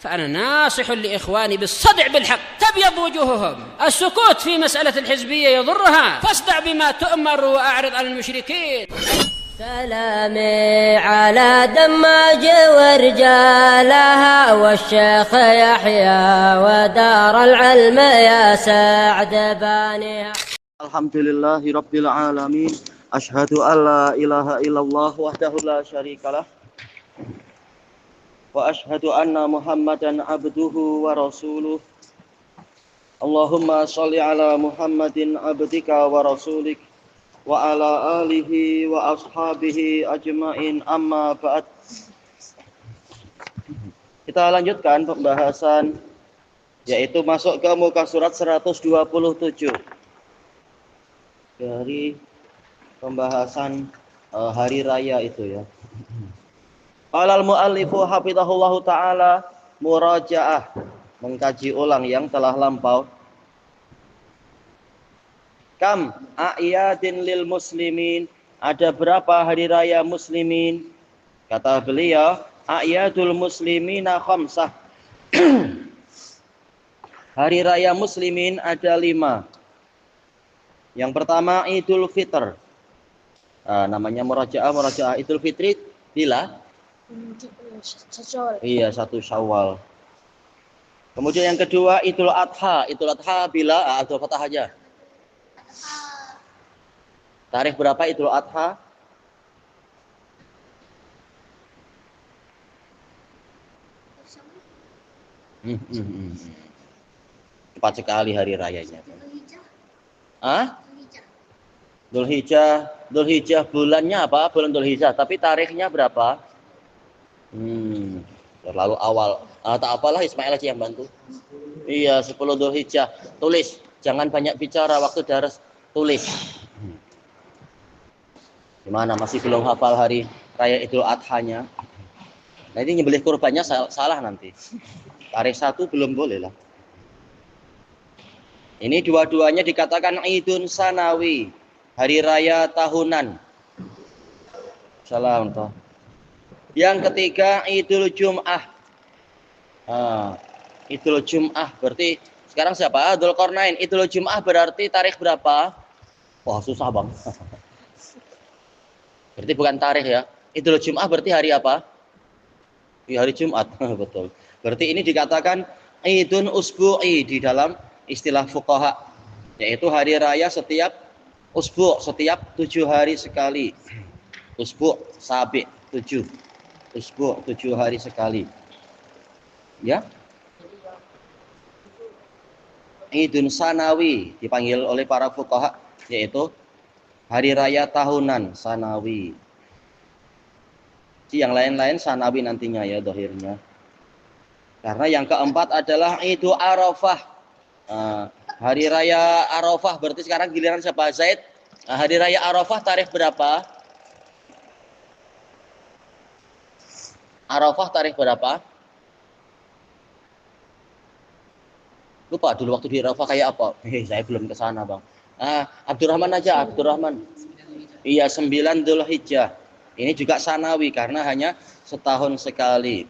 فأنا ناصح لإخواني بالصدع بالحق تبيض وجوههم. السكوت في مسألة الحزبية يضرها، فاصدع بما تؤمر وأعرض عن المشركين. سلامي على دماج ورجالها والشيخ يحيى ودار العلم يا سعد بانيها. Alhamdulillahi Rabbil Alamin. Ashhadu an la ilaha illallah wahdahu la syarikalah. Wa ashhadu anna Muhammadan abduhu wa rasuluh. Allahumma sholli ala Muhammadin abdika wa rasulik wa ala alihi wa ashabihi ajmain, amma ba'd. Kita lanjutkan pembahasan, yaitu masuk ke muka surat 127 dari pembahasan hari raya itu ya. Qala al-muallifu hafizahullahu taala, murajaah, mengkaji ulang yang telah lampau. Kam a'yadin lil muslimin, ada berapa hari raya muslimin? Kata beliau, a'yadul muslimina khamsah. Hari raya muslimin ada 5. Yang pertama Idul Fitr. Namanya murajaah Idul Fitri bila? Iya, 1 Syawal. Kemudian yang kedua Idul Adha. Idul Adha bila? Idul Fatah aja. Tarikh berapa Idul Adha? Cepat sekali hari rayanya. Dzulhijjah bulannya apa? Bulan Dzulhijjah, tapi tarikhnya berapa? Terlalu awal. Tak apalah, Ismail aja yang bantu. Iya, 10 Dzulhijjah. Tulis, jangan banyak bicara waktu daras, tulis. Gimana, masih belum hafal hari raya Idul Adha-nya? Nah, ini nyembelih kurbannya salah nanti. Tarikh 1 belum boleh lah. Ini dua-duanya dikatakan Idun Sanawi, hari raya tahunan. Salam toh. Yang ketiga Idul Jum'ah. Idul Jum'ah berarti sekarang siapa? Dzulqarnain. Idul Jum'ah berarti tarikh berapa? Wah, susah bang. Berarti bukan tarikh ya. Idul Jum'ah berarti hari apa? Ya, hari Jumat. Betul. Berarti ini dikatakan Idun Usbu'i di dalam istilah fuqaha, yaitu hari raya setiap usbu, setiap 7 hari sekali. Usbu sabi 7. Usbu 7 hari sekali. Ya. Idun Sanawi dipanggil oleh para fuqaha, yaitu hari raya tahunan Sanawi. Yang lain-lain Sanawi nantinya ya dohirnya. Karena yang keempat adalah Idul Arafah. Hari raya Arafah berarti sekarang giliran siapa? Zaid. Hari raya Arafah tarikh berapa? Arafah tarikh berapa? Lupa dulu waktu di Arafah kayak apa? Saya belum ke sana, Bang. Abdurrahman aja, Abdurrahman. Iya, 9 Dzulhijjah. Ini juga Sanawi karena hanya setahun sekali.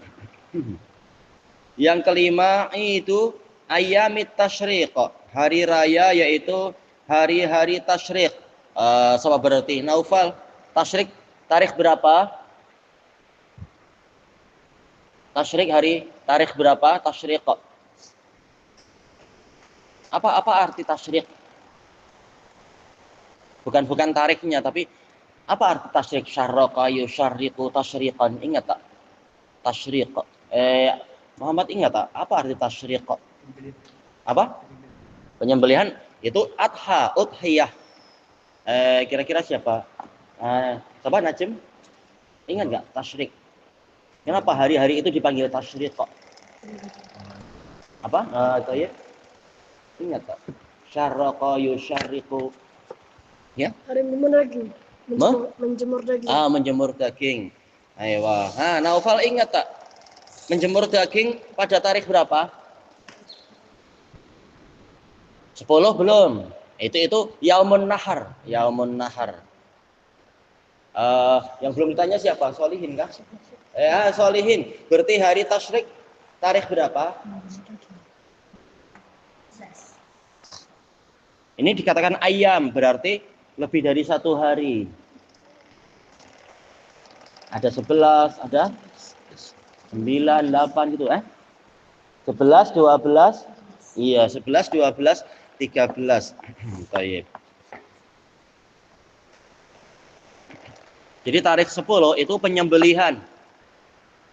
Yang kelima itu Ayyamit Tasyriq, hari raya yaitu hari-hari tasyriq. Sama berarti Naufal, tasyriq tarikh berapa? Tasyriq hari tarikh berapa? Tasyriq. Apa arti tasyriq? Bukan tarikhnya, tapi apa arti tasyriq? Syarraqa yusyarriqu tasyriqan. Ingat tak? Tasyriq. Muhammad ingat tak? Apa arti tasyriq? Apa? Penyembelihan itu adha, udhiyah. Kira-kira siapa? Coba Najim, ingat nggak tasyrik? Kenapa hari-hari itu dipanggil tasyrik kok? Apa? Itu ya? Ingat tak? Syarraqa yusyarriqu. Ya? Hari menjemur daging. Menjemur daging. Menjemur daging. Ayo. Naufal ingat tak? Menjemur daging pada tarikh berapa? 10 belum. Itu Yaumun Nahar. Yaumun Nahar. Yang belum ditanya siapa? Solihin kah? Ya, Solihin. Berarti hari tasyrik Tarikh berapa? Ini dikatakan ayam, berarti lebih dari 1 hari. Ada 11, ada 9, 8 gitu 11, 12. Iya, 11, 12, 13. Baik. Jadi tarikh 10 itu penyembelihan.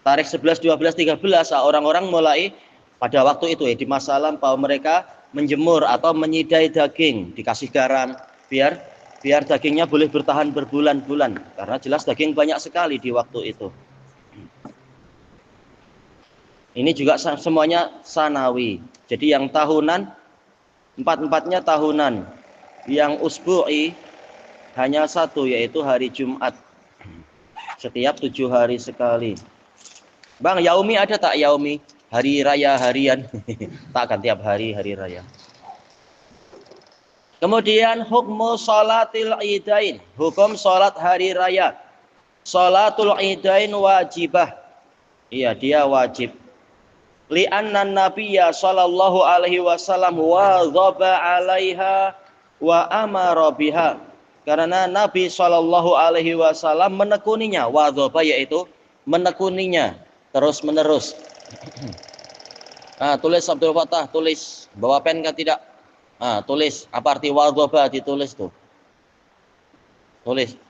Tarikh 11, 12, 13 orang-orang mulai pada waktu itu di masa lampau mereka menjemur atau menyidai daging, dikasih garam biar dagingnya boleh bertahan berbulan-bulan karena jelas daging banyak sekali di waktu itu. Ini juga semuanya sanawi. Jadi yang tahunan, empat-empatnya tahunan. Yang usbu'i hanya 1, yaitu hari Jumat. Setiap 7 hari sekali. Bang, yaumi ada tak yaumi? Hari raya harian. Tak akan tiap hari raya. Kemudian hukmu sholatil idain. Hukum sholat hari raya. Sholatul idain wajibah. Iya, dia wajib. Li'anna nabiyya sallallahu alaihi wasallam wadhaba 'alaiha wa amara biha. Karena Nabi sallallahu alaihi wasallam menekuninya, wadhaba yaitu menekuninya terus menerus. Tulis Abdul Fattah, tulis. Bawa pen kan tidak? Tulis. Apa arti wadhaba, ditulis tuh. Tulis.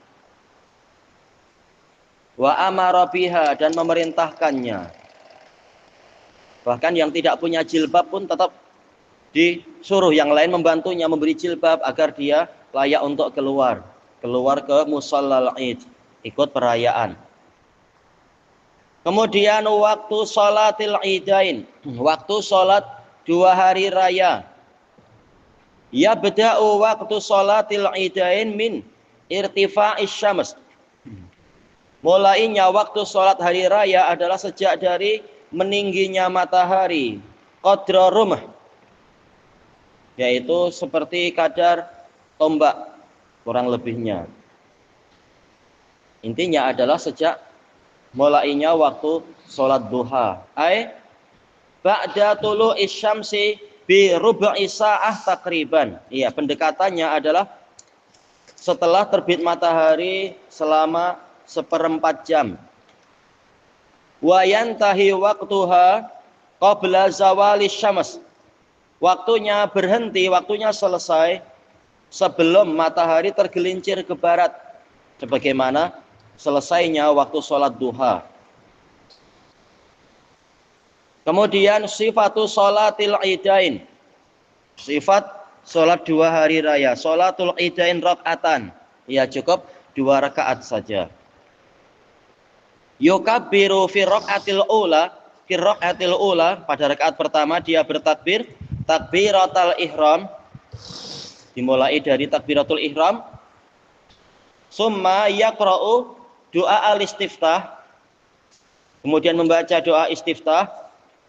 Wa amara biha, dan memerintahkannya. Bahkan yang tidak punya jilbab pun tetap disuruh yang lain membantunya memberi jilbab agar dia layak untuk keluar ke musallal id, ikut perayaan. Kemudian waktu sholatil idain, waktu sholat 2 hari raya. Ya beda'u waktu sholatil idain min irtifa'is syams. Mulainya waktu sholat hari raya adalah sejak dari meningginya matahari, qadra rumah, yaitu seperti kadar tombak kurang lebihnya. Intinya adalah sejak mulainya waktu sholat duha. Ba'da tulu'is syamsi bi rub'i sa'ah takriban. Iya, pendekatannya adalah setelah terbit matahari selama 1/4 jam. Wa yantahi waqtuha qabla zawali syams. Waktunya berhenti, waktunya selesai sebelum matahari tergelincir ke barat. Sebagaimana selesainya waktu sholat duha. Kemudian sifatu sholatil idain. Sifat sholat 2 hari raya. Sholatul idain raka'atan. Ya cukup 2 rakaat saja. Yukabbiru fi raka'atil ula, pada rakaat pertama dia bertakbir takbiratul ihram, dimulai dari takbiratul ihram. Summa yaqra'u doa al-istiftah, kemudian membaca doa istiftah.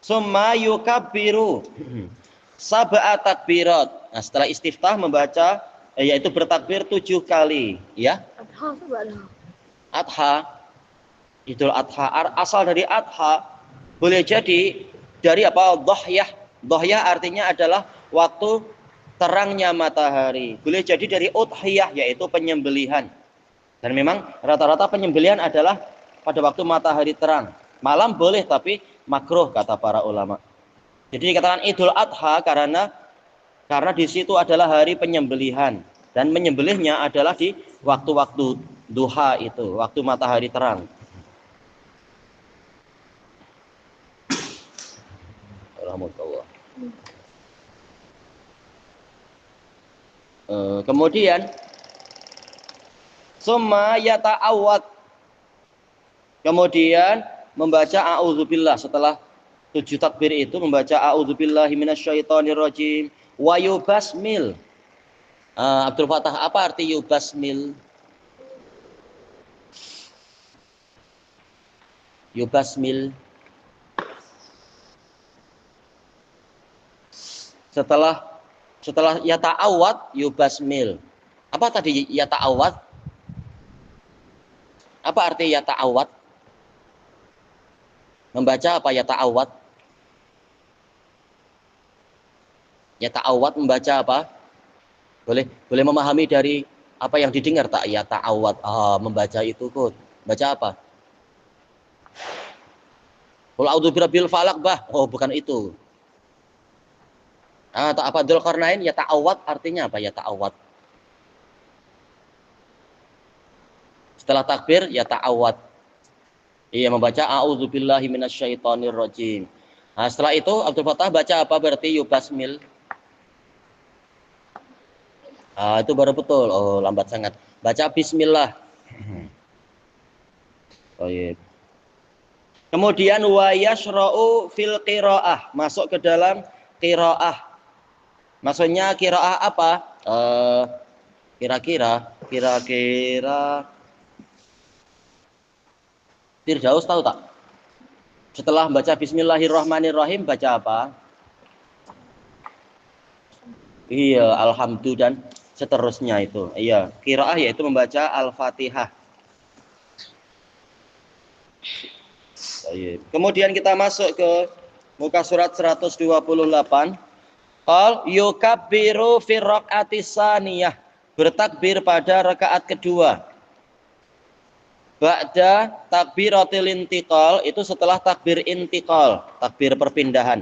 Summa yukabbiru sab'a takbirat. Nah, setelah istiftah membaca yaitu bertakbir 7 kali, ya. Adha, Idul Adha, asal dari adha, boleh jadi dari apa? Dhahyah. Dhahyah artinya adalah waktu terangnya matahari. Boleh jadi dari udhiyah, yaitu penyembelihan. Dan memang rata-rata penyembelihan adalah pada waktu matahari terang. Malam boleh, tapi makruh kata para ulama. Jadi dikatakan Idul Adha karena di situ adalah hari penyembelihan, dan menyembelihnya adalah di waktu-waktu duha itu, waktu matahari terang. Kemudian summa yata'awwad, kemudian membaca a'udzubillah. Setelah 7 takbir itu membaca a'udzubillahi minasyaitonirrajim wa yubasmil. Abdul Fattah, apa arti yubasmil? Yubasmil. Setelah yata'awad yubasmil. Apa tadi yata'awad? Apa arti yata'awad? Membaca apa yata'awad? Ya ta'awad membaca apa? Boleh memahami dari apa yang didengar tak? Ya ta'awad. Membaca itu kok. Baca apa? Qul a'udzu birabbil falaq bah. Oh, bukan itu. Tak apa Dzulqarnain ya ta'awad artinya apa? Ya ta'awad. Setelah takbir ya ta'awad. Iya, membaca a'udzubillahi minasyaitonirrajim. Nah, setelah itu Abdul Fattah baca apa berarti yubasmil? Itu baru betul. Oh, lambat sangat. Baca bismillah. Oh, iya. Kemudian wa yashra'u fil qiraah, masuk ke dalam qiraah. Maksudnya qiraah apa? Kira-kira Firdaus tahu tak? Setelah baca bismillahirrahmanirrahim baca apa? Iya, alhamdulillah dan seterusnya itu. Iya, qiraah yaitu membaca Al-Fatihah. Kemudian kita masuk ke muka surat 128. Qal yukabbiru fi raq'ati tsaniyah, bertakbir pada rakaat kedua. Ba'da takbiratil intiqal, itu setelah takbir intiqal, takbir perpindahan.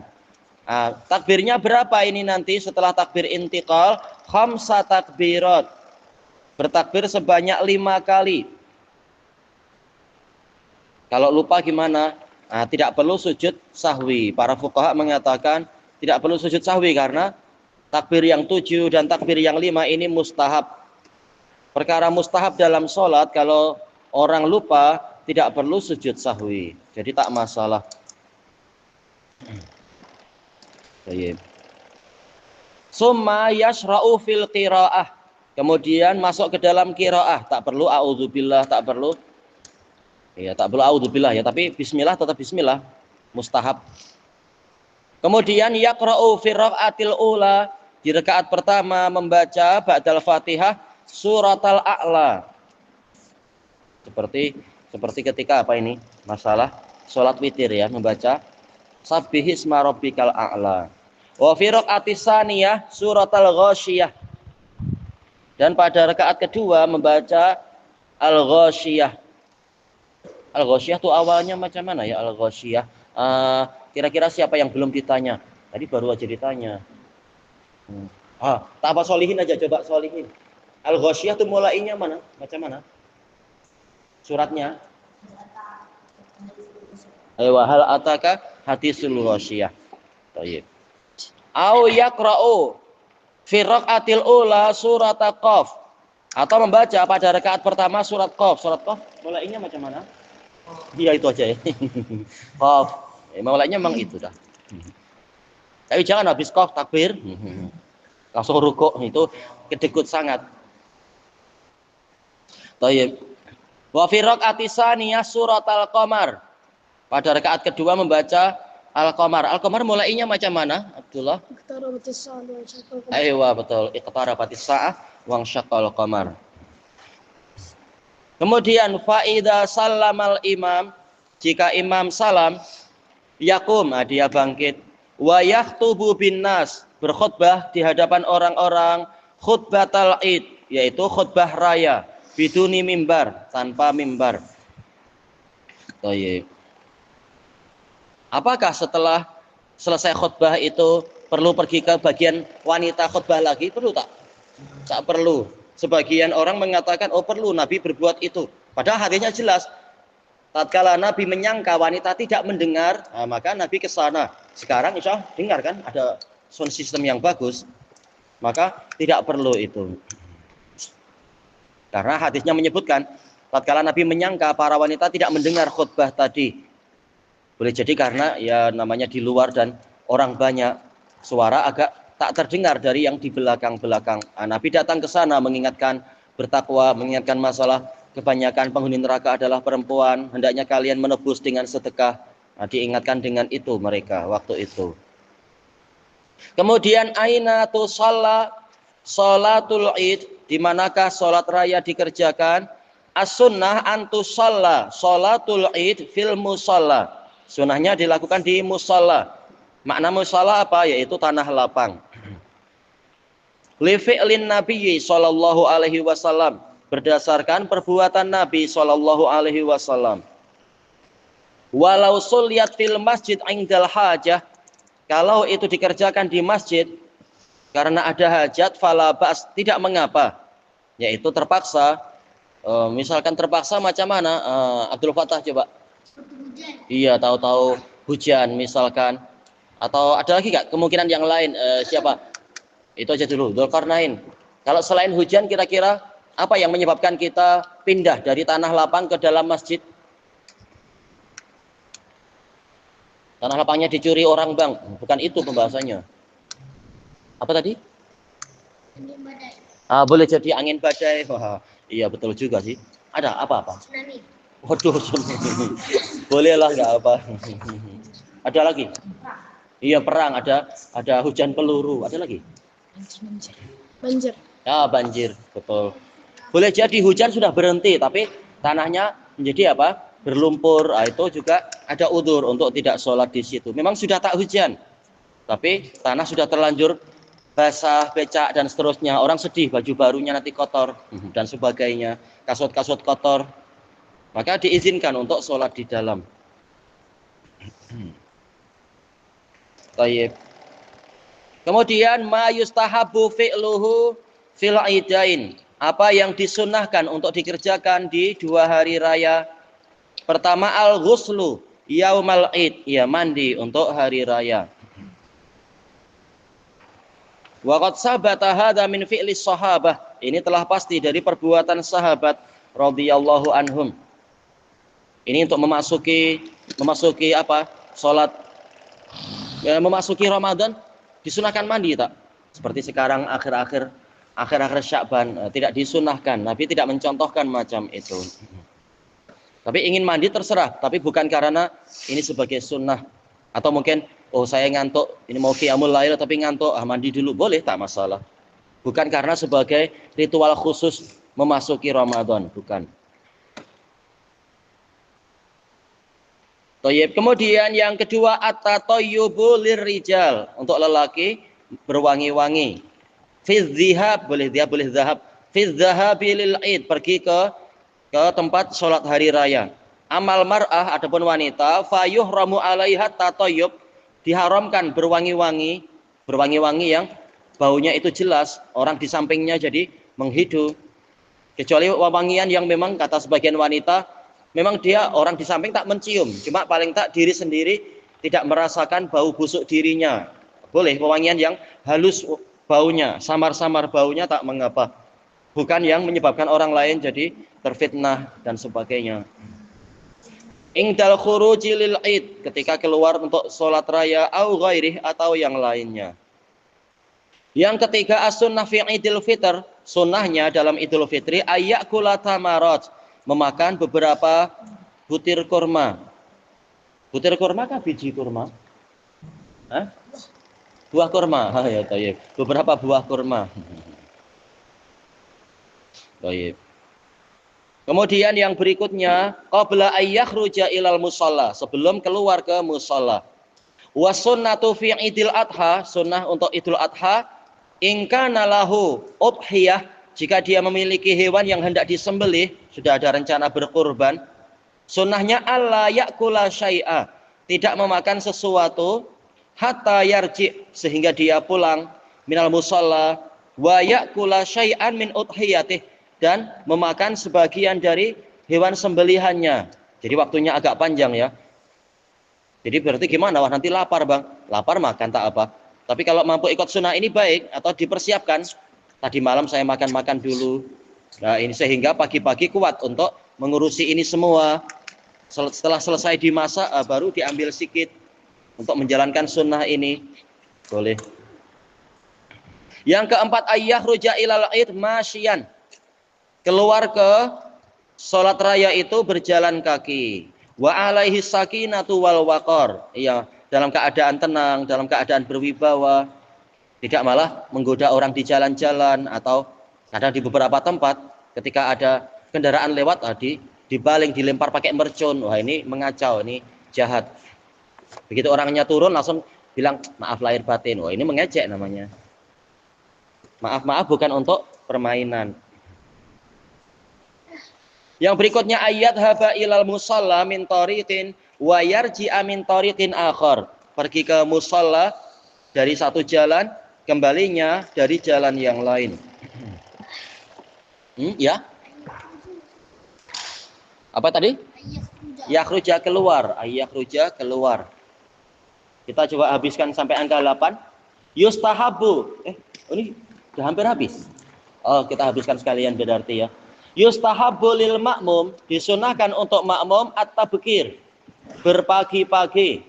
Takbirnya berapa ini nanti setelah takbir intiqal? Khamsa takbirat. Bertakbir sebanyak 5 kali. Kalau lupa gimana? Tidak perlu sujud sahwi. Para fuqaha mengatakan tidak perlu sujud sahwi karena takbir yang 7 dan takbir yang 5 ini mustahab. Perkara mustahab dalam sholat kalau orang lupa tidak perlu sujud sahwi. Jadi tak masalah. Summa yashra'u fil qiraah. Kemudian masuk ke dalam qiraah. Tak perlu a'udzubillah, tak perlu. Ya, tak perlu a'udzubillah ya, tapi bismillah tetap bismillah, mustahab. Kemudian yaqra'u fi raq'atil ula, di rakaat pertama membaca ba'dal Fatihah suratal a'la. Seperti ketika apa ini? Masalah salat witir ya, membaca sabbihisma rabbikal a'la. Wa fi raq'atis tsaniyah suratal ghasyiyah. Dan pada rakaat kedua membaca al-ghasyiyah. Al-Ghasyiyah itu awalnya macam mana ya Al-Ghasyiyah? Kira-kira siapa yang belum ditanya? Tadi baru aja ditanya. Tak apa Solihin aja, coba Solihin. Al-Ghasyiyah itu mulainya mana? Macam mana? Suratnya? Wa hal ataka hadisul ghasyiyah. Baik. Au yaqra'u fi raq'atil ula surat Qaf. Atau membaca pada rakaat pertama surat Qaf. Surat Qaf mulainya macam mana? Iya itu aja ya. Qaf. Mulainya memang itu dah. Tapi jangan habis qaf takbir langsung rukuk, itu kedekut sangat. Thayyib. Wa fi raq'ati tsaniyah surat Al-Qamar. Pada rakaat kedua membaca Al-Qamar. Al-Qamar mulainya macam mana, Abdullah? Aywa betul. Iqtarabatis sa'ah wa syaqqal qamar. Kemudian faida sallamal imam, jika imam salam, yakum, dia bangkit, wa yaktubu bin nas, berkhutbah di hadapan orang-orang, khutbatal id, yaitu khutbah raya, biduni mimbar, tanpa mimbar. Apakah setelah selesai khutbah itu perlu pergi ke bagian wanita khutbah lagi? Perlu tak? Tak perlu. Sebagian orang mengatakan, oh perlu Nabi berbuat itu. Padahal hadisnya jelas. Tatkala Nabi menyangka wanita tidak mendengar, maka Nabi ke sana. Sekarang insya Allah dengar kan, ada sound system yang bagus. Maka tidak perlu itu. Karena hadisnya menyebutkan, tatkala Nabi menyangka para wanita tidak mendengar khutbah tadi. Boleh jadi karena ya namanya di luar dan orang banyak, suara agak tak terdengar dari yang di belakang-belakang. Nabi datang ke sana mengingatkan bertakwa, mengingatkan masalah kebanyakan penghuni neraka adalah perempuan. Hendaknya kalian menebus dengan sedekah. Diingatkan dengan itu mereka waktu itu. Kemudian aina tu salatul id, di manakah salat raya dikerjakan? As-sunnah antu salatul id fil musalla. Sunnahnya dilakukan di musalla. Makna musalla apa? Yaitu tanah lapang. Li fi'lin Nabi sallallahu alaihi wasallam, berdasarkan perbuatan Nabi sallallahu alaihi wasallam. Walau sulliyat fil masjid indal hajah, kalau itu dikerjakan di masjid karena ada hajat, fala ba's, tidak mengapa. Yaitu terpaksa. Misalkan terpaksa macam mana? Abdul Fattah coba. Iya, tahu-tahu hujan misalkan. Atau ada lagi nggak kemungkinan yang lain? Siapa? Itu aja dulu. Dzulqarnain. Kalau selain hujan, kira-kira apa yang menyebabkan kita pindah dari tanah lapang ke dalam masjid? Tanah lapangnya dicuri orang, Bang. Bukan itu pembahasannya. Apa tadi? Angin badai. Boleh jadi angin badai. Wah, iya betul juga sih. Ada apa-apa? Tsunami. Waduh, tsunami. Boleh lah, nggak apa. Ada lagi? Iya, perang. Ada hujan peluru. Ada lagi? Banjir. Ya, banjir. Betul. Boleh jadi hujan sudah berhenti, tapi tanahnya menjadi apa? Berlumpur. Itu juga ada udzur untuk tidak sholat di situ. Memang sudah tak hujan, tapi tanah sudah terlanjur basah, becak, dan seterusnya. Orang sedih, baju barunya nanti kotor, dan sebagainya. Kasut-kasut kotor. Maka diizinkan untuk sholat di dalam. Tayyib. Kemudian ma yustahabu fi'luhu fil idain. Apa yang disunnahkan untuk dikerjakan di 2 hari raya. Pertama, al-ghuslu yaumal id, ya mandi untuk hari raya. Wa qad sabata hadza min fi'li sahabah. Ini telah pasti dari perbuatan sahabat radhiyallahu anhum. Ini untuk memasuki apa? Salat, ya, memasuki Ramadan disunahkan mandi tak? Seperti sekarang akhir-akhir Sya'ban, tidak disunahkan. Nabi tidak mencontohkan macam itu. Tapi ingin mandi terserah, tapi bukan karena ini sebagai sunnah. Atau mungkin, oh saya ngantuk, ini mau qiyamul lail tapi ngantuk, mandi dulu, boleh, tak masalah. Bukan karena sebagai ritual khusus memasuki Ramadan, bukan. Thayyib. Kemudian yang kedua, at-tatayyubu lirrijal, untuk lelaki berwangi-wangi. Fi dzihab, boleh dia boleh zahab. Fi dzahabi lil id, pergi ke tempat sholat hari raya. Amal mar'ah, adapun wanita, fayuhramu alaiha tatayyub, diharamkan berwangi-wangi yang baunya itu jelas, orang di sampingnya jadi menghidu. Kecuali wangian yang memang kata sebagian wanita, memang dia orang di samping tak mencium, cuma paling tak diri sendiri tidak merasakan bau busuk dirinya. Boleh wangian yang halus baunya, samar-samar baunya tak mengapa. Bukan yang menyebabkan orang lain jadi terfitnah dan sebagainya. Ingdal khuruji lil id, ketika keluar untuk sholat raya, au ghairih, atau yang lainnya. Yang ketiga, as-sunnah fi idul fitr, sunnahnya dalam idul fitri, ayyakula tamarat, memakan beberapa butir kurma. Butir kurma kah biji kurma? Hah? Buah kurma. Ya, tayyib. Beberapa buah kurma. Tayyib. Kemudian yang berikutnya, qabla ayyakhruja ilal musalla, sebelum keluar ke musalla. Wa sunnatu fi idil adha, sunnah untuk idul adha, in kana lahu udhiyah, jika dia memiliki hewan yang hendak disembelih, sudah ada rencana berkurban, sunnahnya alla yakula syai'a, tidak memakan sesuatu, hatta yarji, sehingga dia pulang minal musalla, wa yakula syai'an min udhiyatih, dan memakan sebagian dari hewan sembelihannya. Jadi waktunya agak panjang ya. Jadi berarti gimana? Wah, nanti lapar, Bang. Lapar makan tak apa. Tapi kalau mampu ikut sunnah ini baik, atau dipersiapkan. Tadi malam saya makan-makan dulu. Nah, ini sehingga pagi-pagi kuat untuk mengurusi ini semua. Setelah selesai dimasak, baru diambil sikit untuk menjalankan sunnah ini. Boleh. Yang keempat, ayyahruja ilal id masyian, keluar ke sholat raya itu berjalan kaki. Wa alaihi sakinatu wal waqar, iya, dalam keadaan tenang, dalam keadaan berwibawa, tidak malah menggoda orang di jalan-jalan, atau kadang di beberapa tempat ketika ada kendaraan lewat, dibaling, dilempar pakai mercon. Wah, ini mengacau, ini jahat. Begitu orangnya turun langsung bilang maaf lahir batin. Wah, ini mengejek namanya. Maaf bukan untuk permainan. Yang berikutnya ayat haba ilal musalla min tariqin wa yarji'a min tariqin akhar. Pergi ke musalla dari satu jalan, kembalinya dari jalan yang lain. Ya. Apa tadi? Yakhruja keluar, yakhruja keluar. Kita coba habiskan sampai angka 8. Yustahabu. Ini sudah hampir habis. Oh, kita habiskan sekalian berarti ya. Yustahabu lil makmum, disunahkan untuk makmum at-tabkir, berpagi-pagi,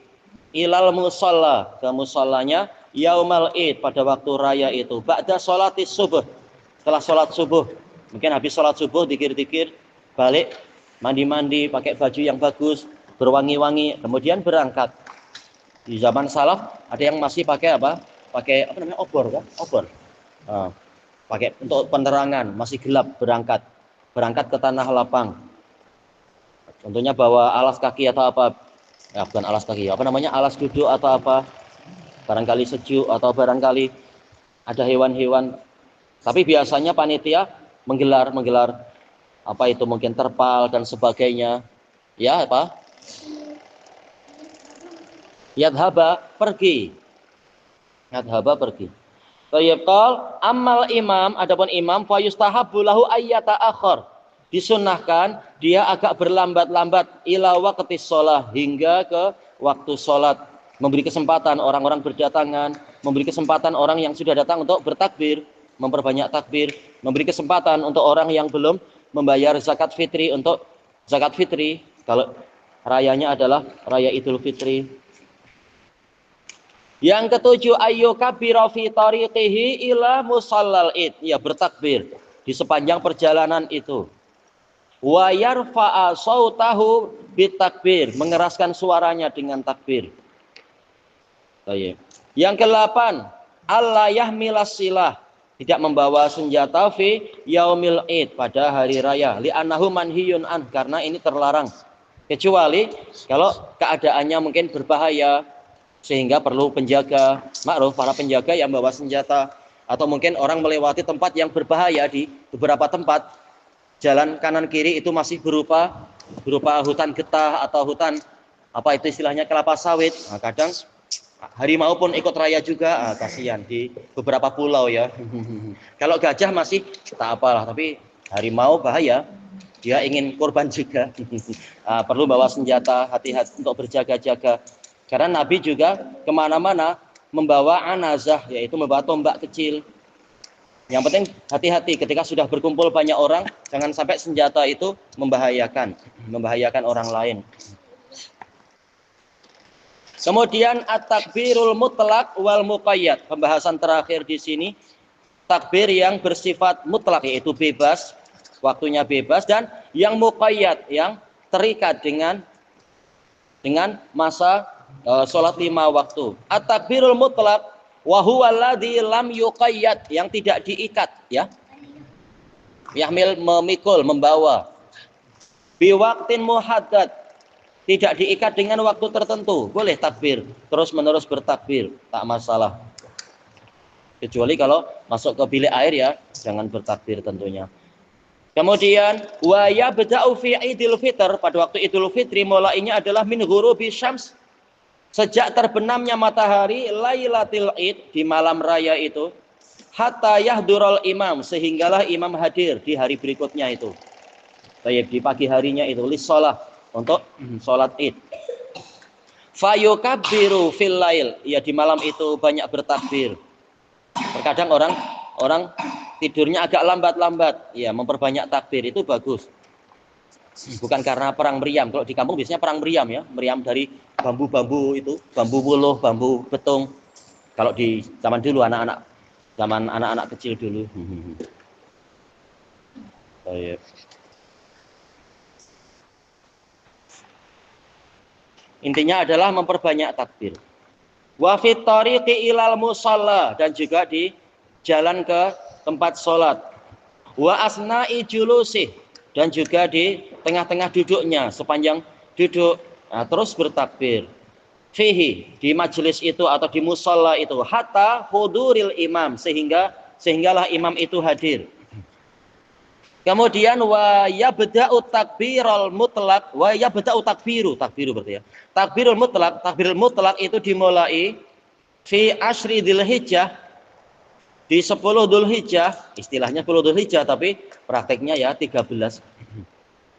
ilal musalla, ke musallanya yaumal id, pada waktu raya itu, ba'da sholatis subuh, setelah sholat subuh. Mungkin habis sholat subuh dikir-dikir, balik mandi-mandi, pakai baju yang bagus, berwangi-wangi, kemudian berangkat. Di zaman salaf ada yang masih pakai apa? Pakai apa namanya, obor kan? Obor. Pakai untuk penerangan, masih gelap, berangkat ke tanah lapang. Contohnya bawa alas kaki atau apa? Ya, bukan alas kaki, apa namanya? Alas duduk atau apa? Barangkali sejuk atau barangkali ada hewan-hewan. Tapi biasanya panitia menggelar apa itu, mungkin terpal dan sebagainya. Ya, apa? Yadhaba, pergi. Yadhaba, pergi. Tayyibqal amal imam, adapun imam fa yustahabbu lahu ayyata akhar, disunnahkan dia agak berlambat-lambat ila waqtis shalah, hingga ke waktu salat, memberi kesempatan orang-orang berdatangan, memberi kesempatan orang yang sudah datang untuk bertakbir, memperbanyak takbir, memberi kesempatan untuk orang yang belum membayar zakat fitri untuk zakat fitri kalau rayanya adalah raya Idul Fitri. Yang ketujuh ayyukabbiru fi tariqihi ila musallal id, ya bertakbir di sepanjang perjalanan itu. Wa yarfa'a sautahu bitakbir, mengeraskan suaranya dengan takbir. Yang ke-8 alla yahmilas silah, tidak membawa senjata fi yaumil id, pada hari raya, li'annahu manhiyun an, karena ini terlarang, kecuali kalau keadaannya mungkin berbahaya sehingga perlu penjaga. Makruf para penjaga yang bawa senjata, atau mungkin orang melewati tempat yang berbahaya. Di beberapa tempat jalan kanan kiri itu masih berupa hutan getah atau hutan apa itu istilahnya, kelapa sawit. Nah, kadang harimau pun ikut raya juga, kasihan di beberapa pulau ya. Kalau gajah masih tak apalah, tapi harimau bahaya, dia ingin korban juga. Perlu bawa senjata, hati-hati untuk berjaga-jaga. Karena Nabi juga kemana-mana membawa anazah, yaitu membawa tombak kecil. Yang penting hati-hati ketika sudah berkumpul banyak orang, jangan sampai senjata itu membahayakan orang lain. Kemudian at-takbirul mutlak wal muqayyad, pembahasan terakhir di sini, takbir yang bersifat mutlak, yaitu bebas, waktunya bebas, dan yang muqayyad, yang terikat dengan masa sholat 5 waktu. At-takbirul mutlak wa huwa alladzi lam yuqayyad, yang tidak diikat, ya. Yahmil, memikul, membawa. Bi waqtin muhaddad, tidak diikat dengan waktu tertentu. Boleh takbir, terus-menerus bertakbir, tak masalah. Kecuali kalau masuk ke bilik air ya, jangan bertakbir tentunya. Kemudian wa yabda'u fi Idul Fitr, pada waktu Idul Fitri mulainya adalah min ghurubi syams, sejak terbenamnya matahari, lailatul id, di malam raya itu, hatta yahdurul imam, sehinggalah imam hadir di hari berikutnya itu. Baik, di pagi harinya itu lissalah, untuk sholat id. Fayukabbiru fil lail, ya di malam itu banyak bertakbir. Terkadang orang tidurnya agak lambat-lambat, ya memperbanyak takbir itu bagus. Bukan karena perang meriam. Kalau di kampung biasanya perang meriam ya, meriam dari bambu-bambu itu, bambu wuluh, bambu betung. Kalau di zaman dulu zaman anak-anak kecil dulu. Intinya adalah memperbanyak takbir. Wa fit tariqi ilal musalla, dan juga di jalan ke tempat sholat. Wa asna'i julusih, dan juga di tengah-tengah duduknya, sepanjang duduk, nah, terus bertakbir. Fihi, di majelis itu atau di musalla itu, hatta huduril imam, sehingga sehinggalah imam itu hadir. Kemudian wa yabda'u takbirul mutlaq wa yabda'u takbiru berarti ya. Takbirul mutlaq itu dimulai fi asyri dzulhijjah di 10 Dzulhijjah, istilahnya 10 Dzulhijjah tapi prakteknya ya 13.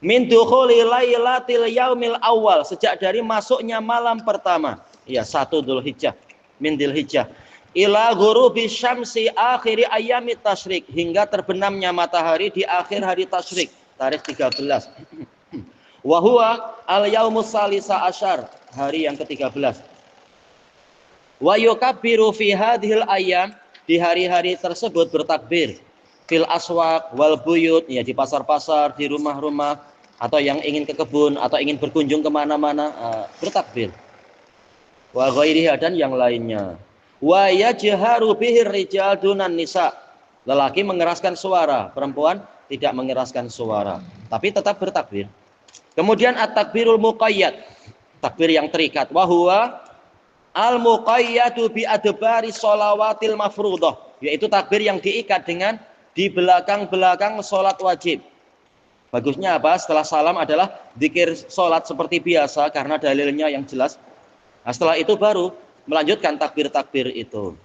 Min dukhuli lailatil yaumil awal, sejak dari masuknya malam pertama. Ya, 1 Dzulhijjah, min Dzulhijjah. Ila ghurubi syamsi akhiri ayami tasyrik, hingga terbenamnya matahari di akhir hari tasyrik, tarikh 13. Wa huwa al yaumus salisa asyar, hari yang ke-13. Wa yukabbiru fi hadhil ayyam, di hari-hari tersebut bertakbir. Fil aswaq wal buyut, ya di pasar-pasar, di rumah-rumah, atau yang ingin ke kebun atau ingin berkunjung kemana-mana, bertakbir. Wa ghairiha, dan yang lainnya. Wa yajharu bihir rijal dunan nisa, lelaki mengeraskan suara, perempuan tidak mengeraskan suara, tapi tetap bertakbir. Kemudian at-takbirul muqayyad, takbir yang terikat. Wa huwa al-muqayyadu bi adbari sholawatil mafruḍah, yaitu takbir yang diikat dengan di belakang-belakang salat wajib. Bagusnya apa? Setelah salam adalah zikir salat seperti biasa karena dalilnya yang jelas. Nah, setelah itu baru melanjutkan takbir-takbir itu.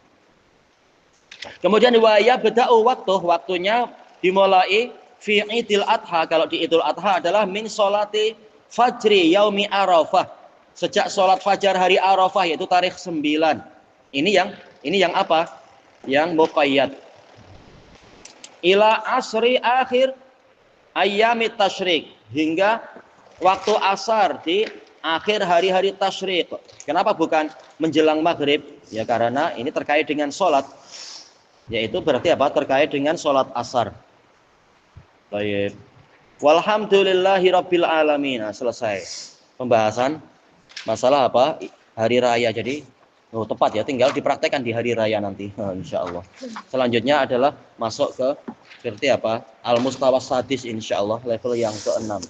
Kemudian wa yabda'u waktunya dimulai fi Idul Adha. Kalau di Idul Adha adalah min sholati fajri yaumi Arafah, sejak sholat fajar hari Arafah, yaitu tarikh 9. Ini yang apa? Yang muqayyad. Ila asri akhir ayyamit tasyrik, hingga waktu asar di akhir hari-hari tasyrik. Kenapa bukan menjelang maghrib? Ya karena ini terkait dengan sholat, yaitu berarti apa? Terkait dengan sholat asar. Baik. Walhamdulillahi rabbil alamin. Nah, selesai pembahasan masalah apa? Hari raya. Jadi tepat ya, tinggal dipraktekkan di hari raya nanti, insya Allah. Selanjutnya adalah masuk ke berarti apa? Al-Mustawa Sadis, insya Allah, level yang ke-6.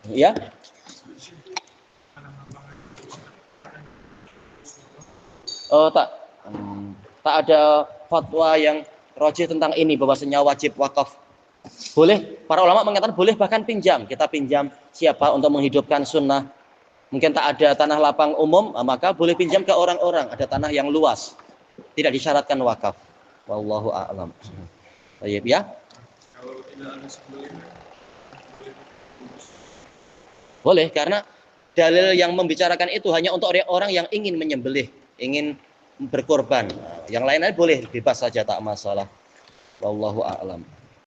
Ya. Oh, tak ada fatwa yang rajih tentang ini, bahwasanya wajib wakaf. Boleh, para ulama mengatakan boleh bahkan pinjam. Kita pinjam siapa untuk menghidupkan sunnah. Mungkin tak ada tanah lapang umum, maka boleh pinjam ke orang-orang. Ada tanah yang luas, tidak disyaratkan wakaf. Wallahu a'lam. Baik ya. Kalau tidak ada sembelihan, boleh, karena dalil yang membicarakan itu hanya untuk orang yang ingin menyembelih, ingin berkorban. Yang lain-lain boleh, bebas saja, tak masalah. Wallahu a'lam.